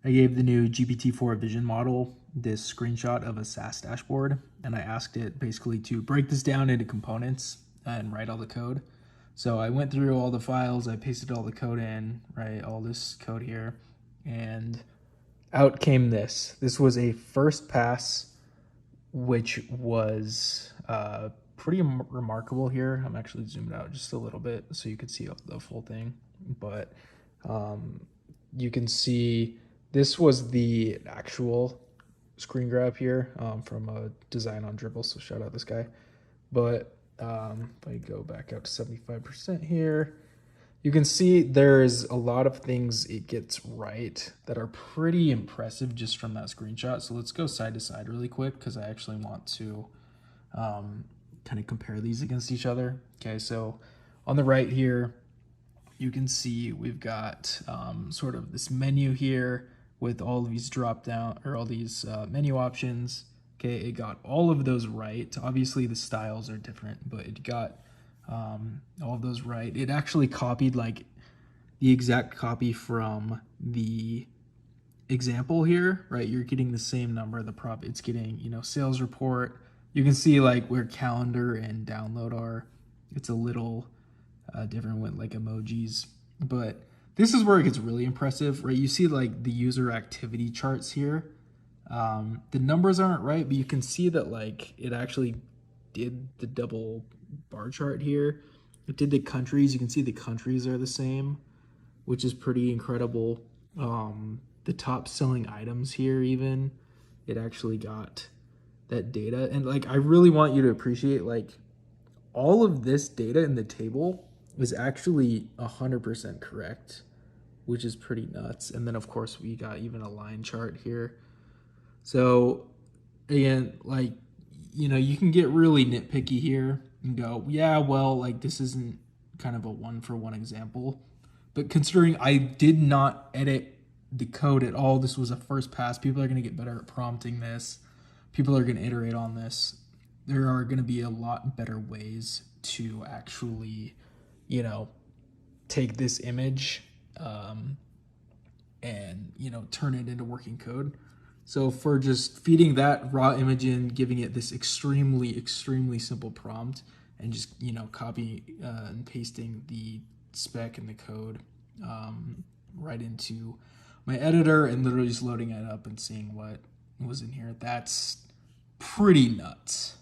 I gave the new GPT-4 vision model this screenshot of a SaaS dashboard, and I asked it basically to break this down into components and write all the code. So I went through all the files, I pasted all the code in, right, all this code here, and out came this. This was a first pass, which was pretty remarkable here. I'm actually zoomed out just a little bit so you could see the full thing, but you can see this was the actual screen grab here from a design on Dribble. So shout out this guy. But if I go back up to 75% here, you can see there's a lot of things it gets right that are pretty impressive just from that screenshot. So let's go side to side really quick because I actually want to kind of compare these against each other. Okay, so on the right here, you can see we've got sort of this menu here with all of these drop down or all these menu options. Okay, it got all of those right. Obviously the styles are different, but it got all of those right. It actually copied like the exact copy from the example here, right? You're getting the same number, the prop, it's getting, sales report. You can see like where calendar and download are. It's a little different with like emojis, but this is where it gets really impressive, right? You see like the user activity charts here. The numbers aren't right, but you can see that like it actually did the double bar chart here. It did the countries. You can see the countries are the same, which is pretty incredible. The top selling items here, even it actually got that data. And like, I really want you to appreciate like all of this data in the table is actually 100% correct, which is pretty nuts. And then of course we got even a line chart here. So again, like, you can get really nitpicky here and go, yeah, well, like this isn't kind of a one-for-one example. But considering I did not edit the code at all, this was a first pass. People are going to get better at prompting this. People are going to iterate on this. There are going to be a lot better ways to actually, take this image and, turn it into working code. So for just feeding that raw image in, giving it this extremely, extremely simple prompt, and just, copy and pasting the spec and the code right into my editor and literally just loading it up and seeing what was in here. That's pretty nuts.